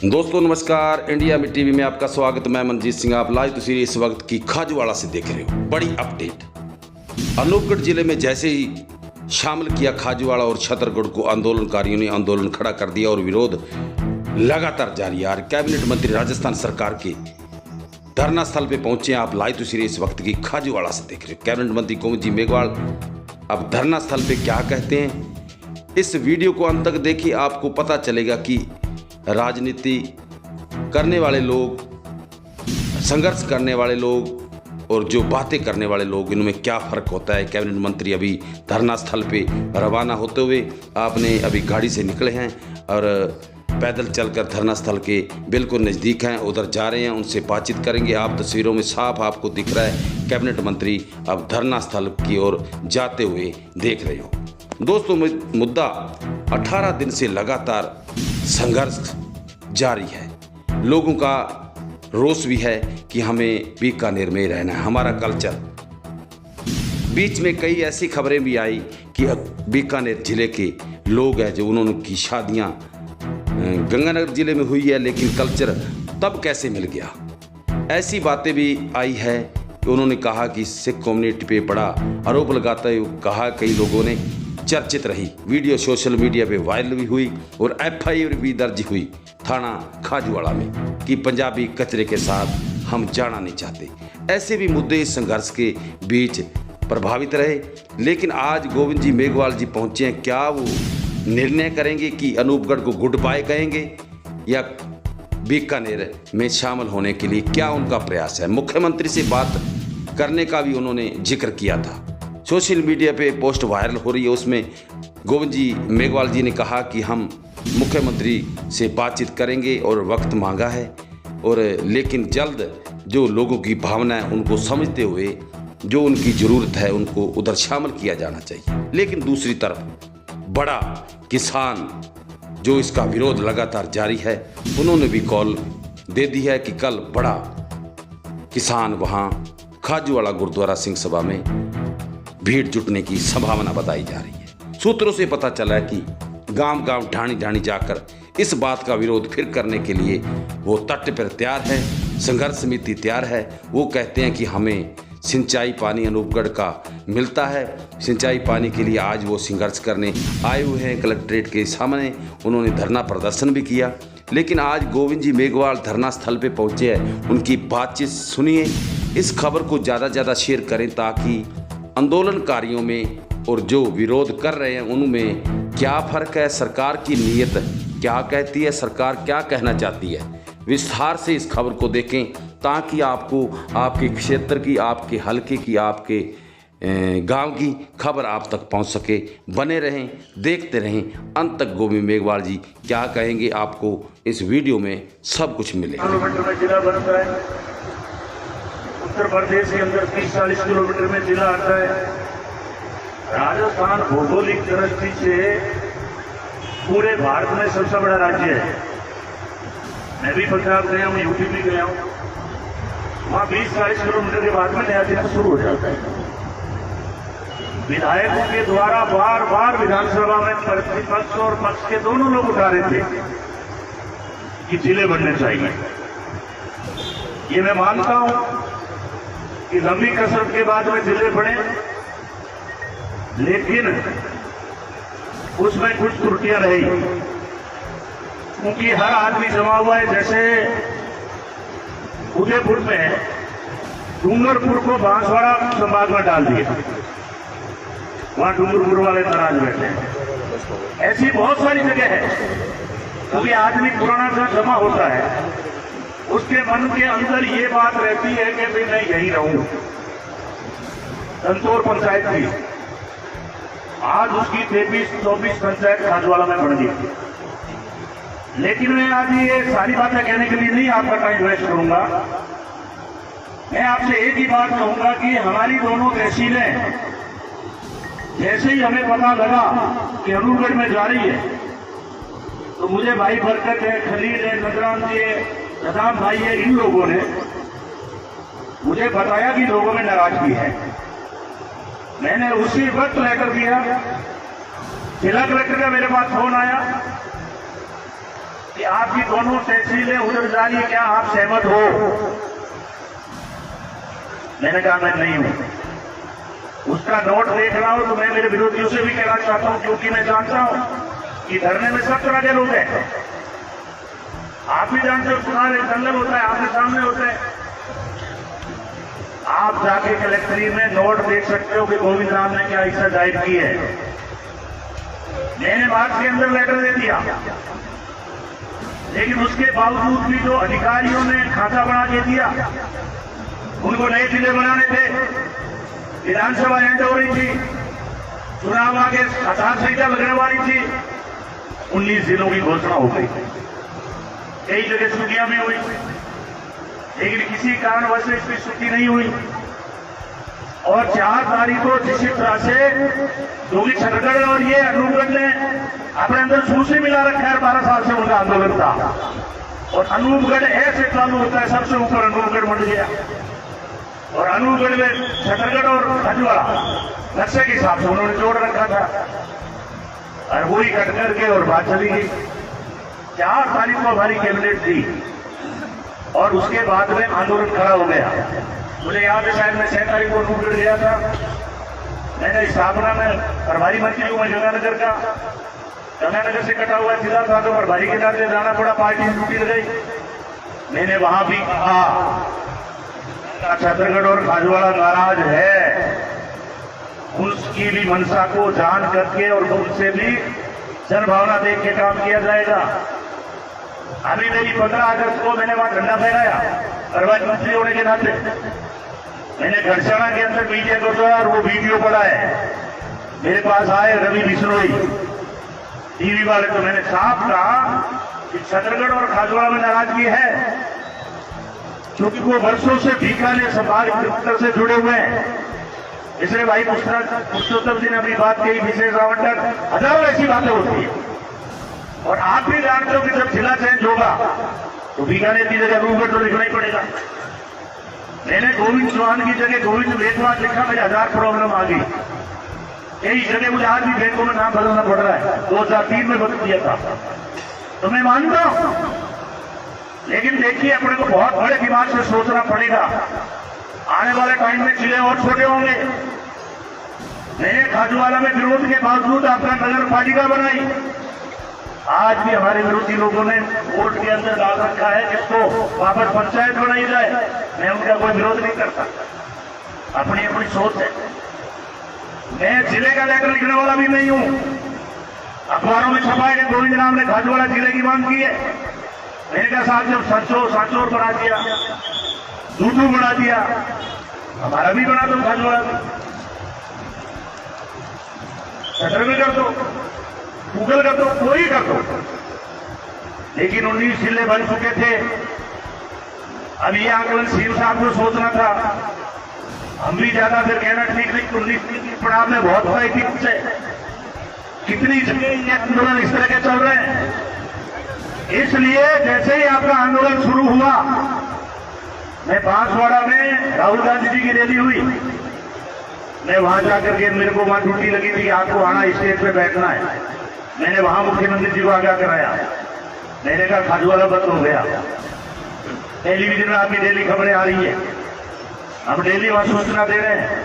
दोस्तों नमस्कार, इंडिया में टीवी में आपका स्वागत। मैं मनजीत सिंह। आप लाइव तस्वीर इस वक्त की खाजूवाड़ा से देख रहे हो। बड़ी अपडेट। अनूपगढ़ जिले में जैसे ही शामिल किया खाजूवाड़ा और छतरगढ़ को, आंदोलनकारियों ने आंदोलन खड़ा कर दिया और विरोध लगातार जारी है। कैबिनेट मंत्री राजस्थान सरकार के धरना स्थल पे पहुंचे हैं। आप लाइव तस्वीर इस वक्त की खाजूवाड़ा से देख रहे हो। कैबिनेट मंत्री गोविंद जी मेघवाल अब धरना स्थल पे क्या कहते हैं, इस वीडियो को अंत तक देखिए। आपको पता चलेगा कि राजनीति करने वाले लोग, संघर्ष करने वाले लोग और जो बातें करने वाले लोग, इनमें क्या फ़र्क होता है। कैबिनेट मंत्री अभी धरना स्थल पे रवाना होते हुए आपने अभी गाड़ी से निकले हैं और पैदल चलकर धरना स्थल के बिल्कुल नज़दीक हैं, उधर जा रहे हैं, उनसे बातचीत करेंगे। आप तस्वीरों में साफ आपको दिख रहा है कैबिनेट मंत्री अब धरना स्थल की ओर जाते हुए देख रहे हो। दोस्तों मुद्दा 18 दिन से लगातार संघर्ष जारी है। लोगों का रोष भी है कि हमें बीकानेर में रहना है, हमारा कल्चर। बीच में कई ऐसी खबरें भी आई कि बीकानेर जिले के लोग हैं जो उन्होंने की शादियां गंगानगर जिले में हुई है, लेकिन कल्चर तब कैसे मिल गया। ऐसी बातें भी आई है कि उन्होंने कहा कि सिख कम्युनिटी पे बड़ा आरोप लगाते हुए कहा, कई लोगों ने चर्चित रही। वीडियो सोशल मीडिया पे वायरल भी हुई और FIR भी दर्ज हुई थाना खाजूवाड़ा में कि पंजाबी कचरे के साथ हम जाना नहीं चाहते। ऐसे भी मुद्दे इस संघर्ष के बीच प्रभावित रहे, लेकिन आज गोविंद जी मेघवाल जी पहुंचे हैं। क्या वो निर्णय करेंगे कि अनूपगढ़ को गुड बाय कहेंगे या बीकानेर में शामिल होने के लिए क्या उनका प्रयास है। मुख्यमंत्री से बात करने का भी उन्होंने जिक्र किया था। सोशल मीडिया पे पोस्ट वायरल हो रही है, उसमें गोविंद जी मेघवाल जी ने कहा कि हम मुख्यमंत्री से बातचीत करेंगे और वक्त मांगा है, और लेकिन जल्द जो लोगों की भावना है उनको समझते हुए जो उनकी ज़रूरत है उनको उधर शामिल किया जाना चाहिए। लेकिन दूसरी तरफ बड़ा किसान जो इसका विरोध लगातार जारी है, उन्होंने भी कॉल दे दी है कि कल बड़ा किसान वहाँ खाजूवाड़ा गुरुद्वारा सिंह सभा में भीड़ जुटने की संभावना बताई जा रही है। सूत्रों से पता चला है कि गांव-गांव, ढाणी-ढाणी जाकर इस बात का विरोध फिर करने के लिए वो तट पर तैयार है, संघर्ष समिति तैयार है। वो कहते हैं कि हमें सिंचाई पानी अनूपगढ़ का मिलता है, सिंचाई पानी के लिए आज वो संघर्ष करने आए हुए हैं। कलेक्ट्रेट के सामने उन्होंने धरना प्रदर्शन भी किया। लेकिन आज गोविंद जी मेघवाल धरना स्थल पे पहुंचे हैं, उनकी बातचीत सुनिए। इस खबर को ज़्यादा से ज़्यादा शेयर करें ताकि आंदोलनकारियों में और जो विरोध कर रहे हैं उनमें क्या फ़र्क है, सरकार की नीयत क्या कहती है, सरकार क्या कहना चाहती है। विस्तार से इस खबर को देखें ताकि आपको आपके क्षेत्र की, आपके हलके की, आपके गांव की खबर आप तक पहुंच सके। बने रहें, देखते रहें अंत तक। गोविंद मेघवाल जी क्या कहेंगे आपको इस वीडियो में सब कुछ मिलेगा। उत्तर प्रदेश के अंदर 30-40 किलोमीटर में जिला आता है। राजस्थान भौगोलिक दृष्टि से पूरे भारत में सबसे बड़ा राज्य है। मैं भी पंजाब गया हूँ, यूपी भी गया हूँ। वहाँ 20-40 किलोमीटर के बाद में नया जिला शुरू हो जाता है। विधायकों के द्वारा बार बार विधानसभा में प्रतिपक्ष और पक्ष के दोनों लोग उठा रहे थे कि जिले बनने चाहिए। ये मैं मानता हूँ कि लंबी कसरत के बाद में जिले बने, लेकिन उसमें कुछ त्रुटियां रही, क्योंकि हर आदमी जमा हुआ है। जैसे उदयपुर में डूंगरपुर को बांसवाड़ा संभाग में डाल दिया, वहां डूंगरपुर वाले नाराज बैठे हैं। ऐसी बहुत सारी जगह है, क्योंकि आदमी पुराना सा जमा होता है, उसके मन के अंदर ये बात रहती है कि भाई मैं यहीं रहूं। तंतौर पंचायत की आज उसकी 23-24 पंचायत खाजूवाड़ा में बढ़ गई। लेकिन मैं आज ये सारी बातें कहने के लिए नहीं आपका टाइम वेस्ट करूंगा। मैं आपसे एक ही बात कहूंगा कि हमारी दोनों तहसीलें जैसे ही हमें पता लगा कि अनूपगढ़ में जा रही है, तो मुझे भाई बरकत है, खलील है, नजरान जी है, प्रधान भाई है, इन लोगों ने मुझे बताया कि लोगों में नाराजगी है। मैंने उसी वक्त लेटर दिया, जिला कलेक्टर का मेरे पास फोन आया कि आपकी दोनों तहसीलें उधर जा रही है, क्या आप सहमत हो? मैंने कहा मैं नहीं हूं। उसका नोट देख रहा हूं तो मैं मेरे विरोधियों से भी कहना चाहता हूं, क्योंकि मैं जानता हूं कि धरने में सब तरह के लोग हैं। आप भी जानते हो चुनाव एक दंगल होता है, आपके सामने होता है। आप जाके कलेक्ट्री में नोट देख सकते हो कि गोविंद राम ने क्या हिस्सा जाहिर की है। मैंने मार्च के अंदर लेटर दे दिया, लेकिन उसके बावजूद भी जो अधिकारियों ने खाता बना के दिया, उनको नए जिले बनाने थे, विधानसभा एंड हो रही थी, चुनाव आगे आचार संहिता लगने वाली थी, 19 जिलों की घोषणा हो गई। कई जगह छुट्टियां भी हुई, लेकिन किसी कारणवश से इसकी छुट्टी नहीं हुई। और 4 तारीख को जिस तरह से योगी छत्तीसगढ़ और ये अनूपगढ़ ने अपने अंदर शुरू से मिला रखा है, 12 साल से उनका आंदोलन था, और अनूपगढ़ ऐसे चालू होता है, सबसे ऊपर अनूपगढ़ बढ़ गया, और अनूपगढ़ में छत्तीसगढ़ और खाजूवाड़ा नक्शे के हिसाब से उन्होंने जोड़ रखा था, और वही कट करके और बात चली गई। 4 तारीख को हमारी कैबिनेट थी, और उसके बाद में आंदोलन खड़ा हो गया। मुझे याद है शायद मैं 6 तारीख को अनूपगढ़ गया था। मैंने स्थापना में प्रभारी मंत्री हूं मैं गंगानगर का, गंगानगर से कटा हुआ जिला था, तो प्रभारी के नाते जाना पड़ा, पार्टी ड्यूटी लगाई। मैंने वहां भी कहा छत्तीसगढ़ और खाजूवाड़ा नाराज है, उसकी भी मंशा को जान करके और उनसे भी जनभावना देख के काम किया जाएगा। अभी मेरी 15 अगस्त को मैंने वहां झंडा फहराया, प्रभारी मंत्री होने के नाते। मैंने घरसाना के अंदर मीडिया को जोड़ा और वो वीडियो पड़ा है। मेरे पास आए रवि बिश्नोई टीवी वाले, तो मैंने साफ कहा कि छत्तीसगढ़ और खाजूवाड़ा में नाराजगी है, क्योंकि वो वर्षों से बीकानेर संभाग दफ्तर से जुड़े हुए हैं। इसलिए भाई पुरुषोत्तम जी ने अपनी बात कही, विशेष आवंटन, हजारों ऐसी बातें होती है। और आप भी जानते हो कि जब जिला चेंज होगा तो बीकानेर की जगह अनूपगढ़ तो लिखना ही पड़ेगा। मैंने गोविंद चौहान की जगह गोविंद वेदवान लिखा, मेरे 1000 प्रॉब्लम आ गई। कई जगह मुझे आज भी बैंकों में नाम बदलना पड़ रहा है, 2003 में बदल दिया था, तो मैं मानता हूं। लेकिन देखिए, अपने को बहुत बड़े दिमाग से सोचना पड़ेगा। आने वाले टाइम में जिले और छोटे होंगे। मैंने खाजूवाड़ा में विरोध के बावजूद अपना नगर पालिका बनाई। आज भी हमारे विरोधी लोगों ने वोट के अंदर डाल रखा है कि इसको वापस पंचायत बनाई जाए। मैं उनका कोई विरोध नहीं करता, अपनी अपनी सोच है। मैं जिले का लेकर लिखने वाला भी नहीं हूं। अखबारों में छपा है कि गोविंद राम ने खाजूवाड़ा जिले की मांग की है। मैंने कहा साहब, जब सांचोर बना दिया, दूधू बना दिया, हमारा भी बना दो, खाजूवाड़ा भी छतर में कर दो, गूगल कर दो, कोई कर दो। लेकिन 19 जिले बन चुके थे। अब ये आकलन सीएम साहब को सोचना था। हम भी ज्यादा फिर कहना ठीक नहीं। 19 की पड़ाव में बहुत बड़ा ठीक से कितनी जगह आंदोलन इस तरह के चल रहे हैं। इसलिए जैसे ही आपका आंदोलन शुरू हुआ, मैं बांसवाड़ा में राहुल गांधी जी की रैली हुई, मैं वहां जाकर के, मेरे को वहां ड्यूटी लगी थी, आपको आना स्टेज पे बैठना है। मैंने वहां मुख्यमंत्री जी को आगाह कराया। मैंने कहा खाजूवाड़ा बंद हो गया। टेलीविजन में आपकी डेली खबरें आ रही है, हम डेली वहां सूचना दे रहे हैं।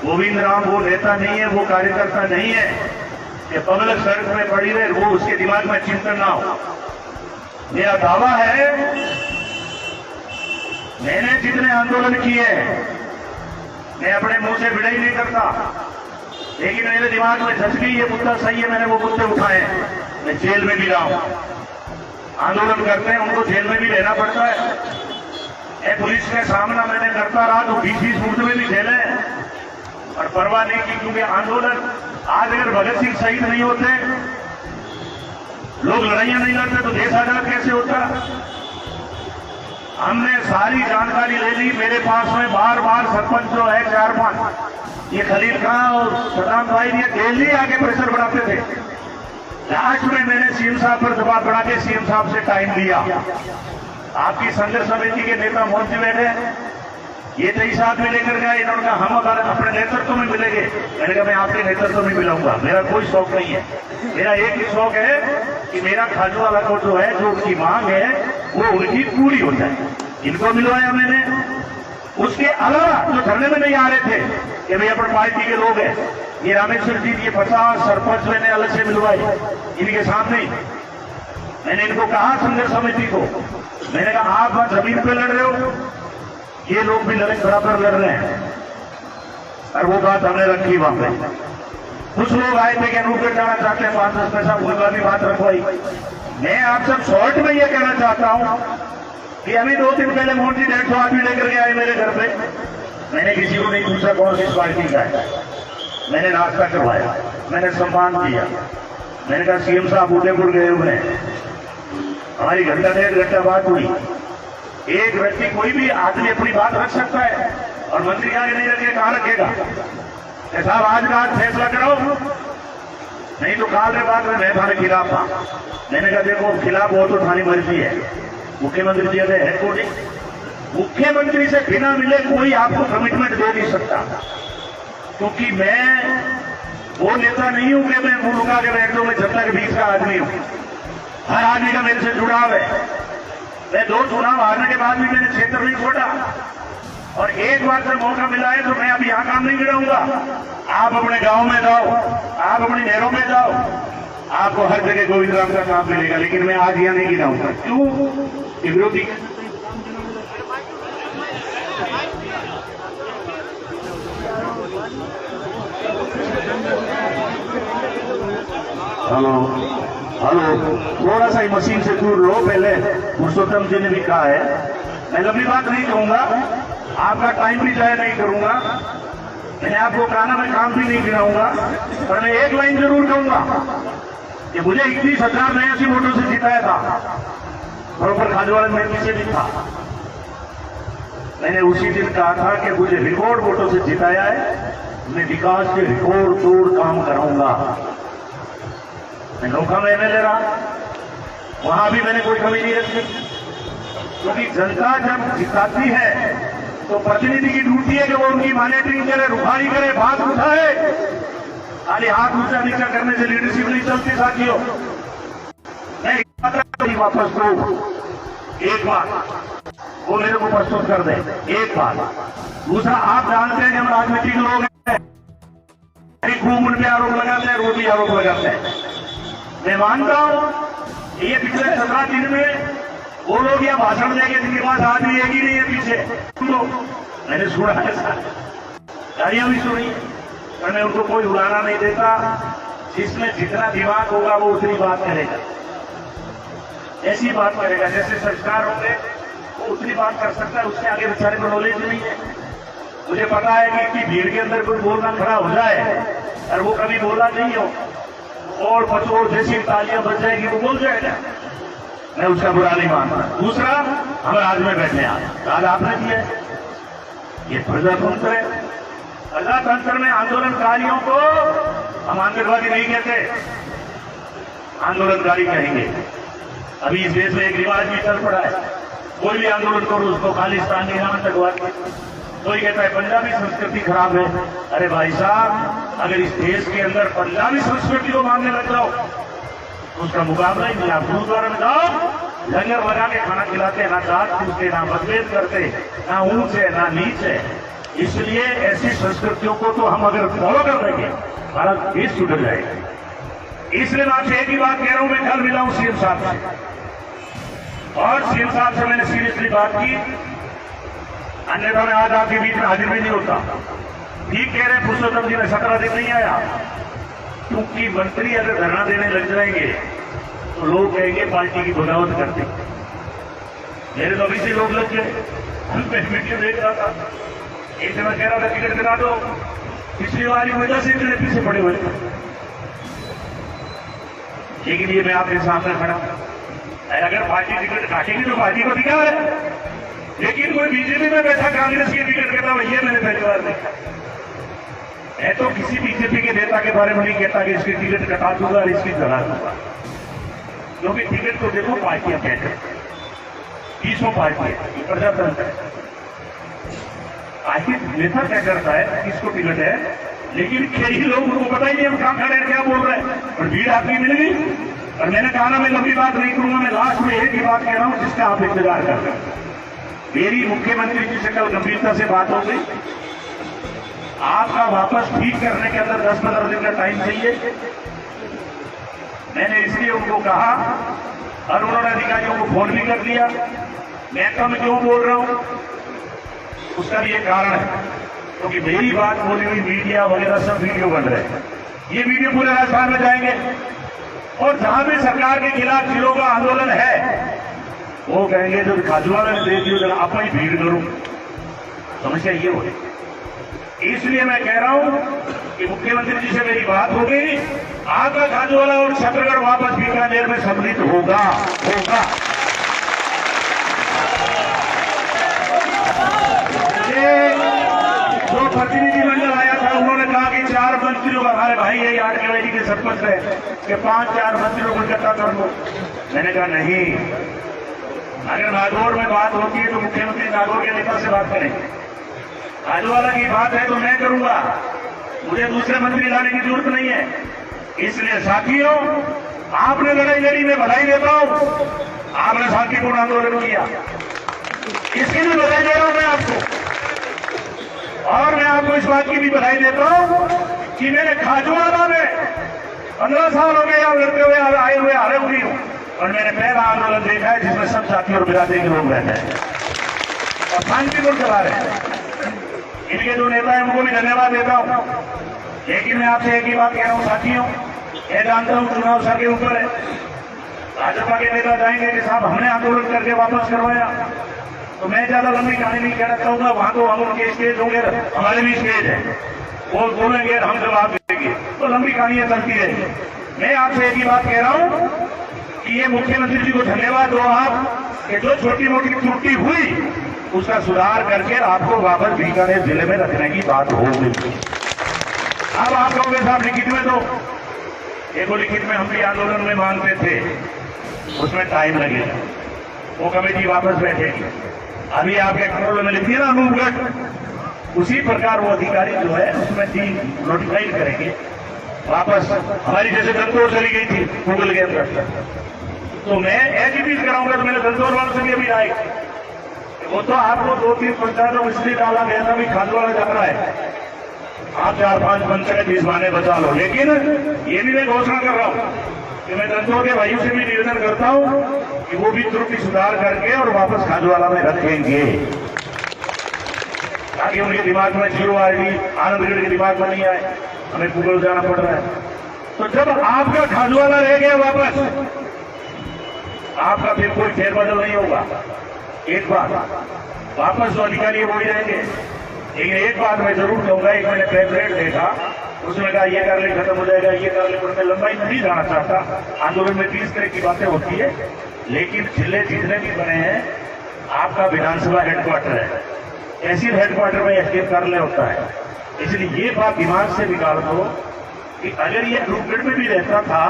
गोविंद राम वो नेता नहीं है, वो कार्यकर्ता नहीं है कि पब्लिक सड़क में पड़ी रहे, वो उसके दिमाग में चिंतन ना हो। मेरा दावा है, मैंने जितने आंदोलन किए, मैं अपने मुंह से विड़ाई नहीं करता, लेकिन मेरे दिमाग में धस गई ये मुद्दा सही है, मैंने वो मुद्दे उठाए। मैं जेल में भी रहा हूं। आंदोलन करते हैं उनको जेल में भी रहना पड़ता है। पुलिस का सामना मैंने करता रहा, तो 20-20 फुट में भी झेले और परवाह नहीं की, क्योंकि आंदोलन, आज अगर भगत सिंह शहीद नहीं होते, लोग लड़ाइयां नहीं लड़ते, तो देश आजाद कैसे होता। हमने सारी जानकारी ले ली। मेरे पास में बार बार सरपंच जो है 4-5, ये खलील खां और सदाम भाई, ये डेली आके प्रेशर बढ़ाते थे। लास्ट में मैंने सीएम साहब पर दबाव बढ़ा के सीएम साहब से टाइम लिया। आपकी संघर्ष समिति के नेता मंच में बैठे, ये 23 आदमी लेकर गए, इन्होंने कहा हम अगर अपने नेतृत्व में मिलेंगे। मैंने कहा मैं आपके नेतृत्व में मिलाऊंगा, मेरा कोई शौक नहीं है। मेरा एक ही शौक है कि मेरा खाजूवाला को जो है, जो उनकी मांग है वो उनकी पूरी हो जाए। इनको मिलवाया मैंने। उसके अलावा जो धरने में नहीं आ रहे थे कि भाई अपनी पार्टी के लोग हैं, ये रामेश्वर जी, ये 50 सरपंच मैंने अलग से मिलवाए इनके सामने। मैंने इनको कहा संघर्ष समिति को, मैंने कहा आप वहां जमीन पे लड़ रहे हो, ये लोग भी लड़े बराबर लड़ रहे हैं। और वो बात हमने रखी वहां पे। कुछ लोग आए थे कि अनूपगढ़ जाना चाहते हैं, 5-10 पैसा, उनका भी बात रखवाई। मैं आप सब शॉर्ट में ये कहना चाहता हूं कि अभी 2 दिन पहले मोहन जी 150 आदमी लेकर के आए मेरे घर पे। मैंने किसी को नहीं पूछा कौन किस पार्टी का है, मैंने नाश्ता करवाया, मैंने सम्मान किया। मैंने कहा सीएम साहब उदयपुर गए हुए हैं, हमारी घंटा 1.5 घंटा बात हुई। एक व्यक्ति, कोई भी आदमी अपनी बात रख सकता है और मंत्री आगे नहीं रखे, कहां रखेगा? साहब आज का आज फैसला करो, नहीं तो काल के बाद में मैं तुम्हारे खिलाफ था। मैंने कहा देखो खिलाफ हो तो तुम्हारी मर्जी है, मुख्यमंत्री जी है को नहीं। मुख्यमंत्री से बिना मिले कोई आपको कमिटमेंट दे नहीं सकता, क्योंकि मैं वो नेता नहीं हूं कि मैं मुंह लुका के बैठ दो। मैं जनता के बीच का आदमी हूं, हर आदमी का मेरे से जुड़ाव है। मैं 2 चुनाव हारने के बाद भी मैंने क्षेत्र नहीं छोड़ा, और एक बार जब मौका मिला है तो मैं अभी यहां काम नहीं गिराऊंगा। आप अपने गांव में जाओ, आप अपनी नहरों में जाओ, आपको हर जगह गोविंद राम का काम मिलेगा, लेकिन मैं आज यहां नहीं गिराऊंगा। क्यों? ये विरोधी। हेलो, थोड़ा सा ही मशीन से दूर रहो। पहले पुरुषोत्तम जी ने भी कहा है, मैं लंबी बात नहीं कहूंगा, आपका टाइम भी जाया नहीं करूंगा। मैंने आपको कहा ना मैं काम भी नहीं गिराऊंगा, पर मैं एक लाइन जरूर कहूंगा कि मुझे 31,082 वोटों से जिताया था, बरोबर खाजूवाला में पीछे भी था। मैंने उसी दिन कहा था कि मुझे रिकॉर्ड वोटों से जिताया है, मैं विकास के रिकॉर्ड तोड़ काम कराऊंगा। मैं धोखा में ले रहा, वहां भी मैंने कोई कमी नहीं रखी, क्योंकि जनता जब जिताती है तो प्रतिनिधि की ड्यूटी है कि वो उनकी मॉनिटरिंग करे, रुखाड़ी करे, बात उठाए। खाली हाथ ऊंचा नीचा करने से लीडरशिप नहीं चलती साथियों। मैं वापस दो, एक बात वो मेरे को प्रस्तुत कर दे, एक बात। दूसरा, आप जानते हैं कि हम राजनीतिक लोग हैं, खूब उन पे आरोप लगाते हैं, रोज भी आरोप लगाते हैं। मैं मानता हूं ये पिछले 17 दिन में वो लोग यह भाषण देंगे जिनके पास आदमी एक ही नहीं है पीछे, तो मैंने सुना है, गाड़ियां भी सुनी, पर मैं उनको कोई उड़ाना नहीं देता। जिसमें जितना दिमाग होगा वो उतनी बात करेगा, ऐसी बात करेगा, जैसे संस्कार होंगे वो उतनी बात कर सकता है, उसके आगे बेचारे को नॉलेज नहीं है। मुझे पता है कि इतनी भीड़ के अंदर कोई बोलना खड़ा हो जाए और वो कभी बोला नहीं हो और पचोड़ जैसी तालियां बज जाएगी वो बोल जाएगा, मैं उसका बुरा नहीं मानता। दूसरा, हम राज में बैठे हैं, राज आपने दिया है, ये प्रजातंत्र है। प्रजातंत्र में आंदोलनकारियों को हम आतंकवादी नहीं कहते, आंदोलनकारी कहेंगे। अभी इस देश में एक रिवाज भी चल पड़ा है, कोई भी आंदोलन करो उसको खालिस्तानी नाम आतंकवादी। कोई कहता है पंजाबी संस्कृति खराब है। अरे भाई साहब, अगर इस देश के अंदर पंजाबी संस्कृति को मानने लग जाओ उसका मुकाबला ही नहीं। आप गुरुद्वारा में जाओ, लंगर लगा के खाना खिलाते हैं, ना जात पूछते, ना मतभेद करते, ना ऊंच है ना नीच है। इसलिए ऐसी संस्कृतियों को तो हम अगर फॉलो कर देंगे भारत देश सुधर जाएगा। इसलिए मैं आपसे एक ही बात कह रहा हूं, मैं कल मिला हूं सीएम साहब से और सीएम साहब से मैंने सीरियसली बात की, अन्यथा मैं आज आपके बीच में हाजिर भी नहीं होता। ठीक कह रहे पुरुषोत्तम जी, में 17 दिन नहीं आया, क्योंकि मंत्री अगर धरना देने लग जाएंगे तो लोग कहेंगे पार्टी की बगावत करते। मेरे तो अभी से लोग लग गए, मैं वीडियो देख रहा था, एक जगह कह रहा था टिकट दिला दो, पिछली वाली वजह से इतने पीछे पड़े हुए थे। लेकिन ये मैं आपके सामने खड़ा, अगर पार्टी टिकट काटेगी तो पार्टी को दिखा है, लेकिन कोई बीजेपी में बैठा कांग्रेस की टिकट कहता है, ये मैंने पहली बार देखा। मैं तो किसी बीजेपी के नेता के बारे में नहीं कहता कि इसकी टिकट कटा दूंगा और इसकी जला दूंगा, क्योंकि टिकट तो देखो पार्टियां कहते हैं, 20 पार्टी है, प्रजातंत्र है। आखिर नेता क्या करता है, किसको टिकट है, लेकिन कई लोग उनको पता ही नहीं हम कहां खड़े हैं, क्या बोल रहे हैं, और भीड़ आपकी मिल गई। और मैंने कहा ना मैं लंबी बात नहीं करूंगा, मैं लास्ट में एक ही बात कह रहा हूं जिसका आप इंतजार कर रहे हैं। मेरी मुख्यमंत्री जी से कल गंभीरता से बात हो गई, आपका वापस ठीक करने के अंदर 10-15 दिन का टाइम चाहिए। मैंने इसलिए उनको कहा और उन्होंने अधिकारियों को फोन भी कर दिया। मैं कम क्यों बोल रहा हूं, उसका भी एक कारण है, क्योंकि मेरी बात बोली हुई मीडिया वगैरह सब वीडियो बन रहे हैं। ये वीडियो पूरे राजस्थान में जाएंगे और जहां भी सरकार के खिलाफ जिलों का आंदोलन है वो कहेंगे जो खाजूवाला ने देख लियो जरा आप ही भीड़ करूं। समस्या ये हो गई। इसलिए मैं कह रहा हूं कि मुख्यमंत्री जी से मेरी बात हो गई, आपका खाजूवाला और छत्तीसगढ़ वापस बीकानेर में सम्मिलित होगा। जो प्रतिनिधिमंडल आया था उन्होंने कहा कि 4 मंत्रियों का, हमारे भाई है यार केवैली के सरपंच है कि 5-4 मंत्रियों को इकट्ठा कर लो। मैंने कहा नहीं, अगर नागौर में बात होती है तो मुख्यमंत्री नागौर के नेता से बात करें, खाजूवाला की बात है तो मैं करूंगा, मुझे दूसरे मंत्री लाने की जरूरत नहीं है। इसलिए साथियों, आपने लड़ाई लड़ी, मैं बधाई देता हूं, आपने शांतिपूर्ण आंदोलन किया, इसकी भी बधाई दे रहा हूं मैं आपको। और मैं आपको इस बात की भी बधाई देता हूं कि मैंने खाजूवाला में 15 साल हो गए या लड़ते हुए आए हुए हारे हुई हूं, और मैंने पहला आंदोलन देखा है जिसमें सब जाति और बिरादरी के लोग रहते हैं और शांतिपूर्ण चला रहे हैं। इनके जो नेता है उनको भी धन्यवाद देता हूं। लेकिन मैं आपसे एक ही बात कह रहा हूं साथियों, मैं जानता हूं चुनाव सर के ऊपर है, भाजपा के नेता जाएंगे कि साहब हमने आंदोलन करके वापस करवाया, तो मैं ज्यादा लंबी कहानी नहीं कहना चाहूंगा। वहां तो हम उनके स्टेज होंगे, हमारे भी स्टेज है, वो बोलेंगे हम जवाब देंगे, तो लंबी कहानियां चलती रहेगी। मैं आपसे एक ही बात कह रहा हूं कि ये मुख्यमंत्री जी को धन्यवाद दो आप कि जो छोटी मोटी त्रुटि हुई उसका सुधार करके आपको वापस बीकानेर जिले में रखने की बात हो गई। अब आप कहोगे साहब लिखित में दो, देखो लिखित में हम भी आंदोलन में मानते थे, उसमें टाइम लगेगा, वो कमेटी वापस बैठेगी। अभी आपके कंट्रोल में लिखिए ना अनूपगढ़, उसी प्रकार वो अधिकारी जो है उसमें 3 नोटिफाइड करेंगे वापस। हमारी जैसे दंतोर चली गई थी गूगल के अंदर, तो मैं एजीपीज कराऊंगा, तो मैंने दंतोर वालों से भी अभी राय, वो तो आपको 2-3 पंचायतों में इसलिए डाला गया था भी खाजूवाला जा रहा है, आप 4-5 पंचायत इस बहाने बचा लो। लेकिन ये भी मैं घोषणा कर रहा हूं कि मैं दंतोर के भाइयों से भी निवेदन करता हूं कि वो भी त्रुटि सुधार करके और वापस खाजूवाला में रखेंगे, ताकि उनके दिमाग में जीरो आएगी, आनंदगढ़ के दिमाग में नहीं आए, हमें गूगल जाना पड़ रहा है। तो जब आपका खाजूवाला रह गया वापस, आपका फिर कोई फेरबदल नहीं होगा। एक बात, वापस जो अधिकारी वो ही रहेंगे, लेकिन एक बात मैं जरूर कहूंगा, एक मैंने पैम्फलेट देखा, उसमें कहा ये कर ले खत्म हो जाएगा, ये कर ले, पर मैं लंबाई नहीं जाना चाहता। आंदोलन में 30 तरह की बातें होती है, लेकिन जिले जितने भी बने हैं, आपका विधानसभा हेडक्वार्टर है, तहसील हेडक्वार्टर में एसडीएम कार्यालय होता है। इसलिए ये बात दिमाग से निकाल दो कि अगर ये अनूपगढ़ में भी रहता था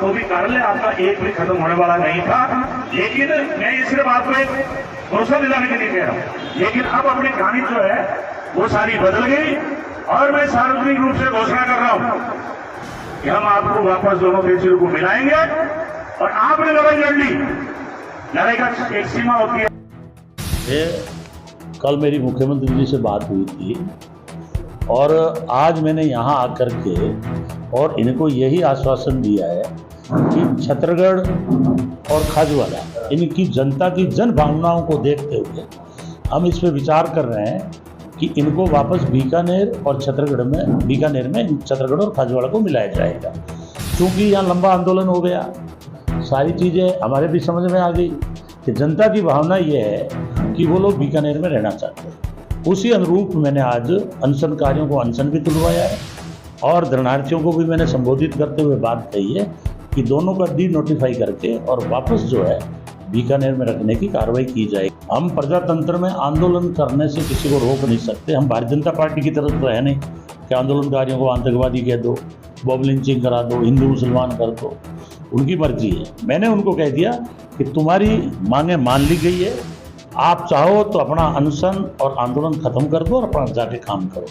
तो भी कार्यालय आपका एक भी खत्म होने वाला नहीं था। लेकिन मैं इस बात को एक भरोसा दिलाने के लिए कह रहा हूं, लेकिन अब अपनी कहानी जो है वो सारी बदल गई, और मैं सार्वजनिक रूप से घोषणा कर रहा हूं कि हम आपको वापस दोनों तहसीलों को मिलाएंगे, और आपने लड़ाई लड़ ली, लड़ाई का एक सीमा होती है। कल मेरी मुख्यमंत्री जी से बात हुई थी, और आज मैंने यहाँ आकर के और इनको यही आश्वासन दिया है कि छत्तीसगढ़ और खाजूवाला, इनकी जनता की जन भावनाओं को देखते हुए हम इस पे विचार कर रहे हैं कि इनको वापस बीकानेर और बीकानेर में छत्तीसगढ़ और खाजूवाला को मिलाया जाएगा। क्योंकि यहाँ लंबा आंदोलन हो गया, सारी चीज़ें हमारे भी समझ में आ गई कि जनता की भावना ये है कि वो लोग बीकानेर में रहना चाहते हैं। उसी अनुरूप मैंने आज अनशनकारियों को अनशन भी तुलवाया है, और धरनार्थियों को भी मैंने संबोधित करते हुए बात कही है कि दोनों का डी नोटिफाई करके और वापस जो है बीकानेर में रखने की कार्रवाई की जाएगी। हम प्रजातंत्र में आंदोलन करने से किसी को रोक नहीं सकते। हम भारतीय जनता पार्टी की तरफ तो है नहीं कि आंदोलनकारियों को आतंकवादी कह दो, बॉब लिंचिंग करा दो, हिंदू मुसलमान कर दो, उनकी मर्जी है। मैंने उनको कह दिया कि तुम्हारी मांगें मान ली गई है, आप चाहो तो अपना अनशन और आंदोलन खत्म कर दो और अपना जाके काम करो।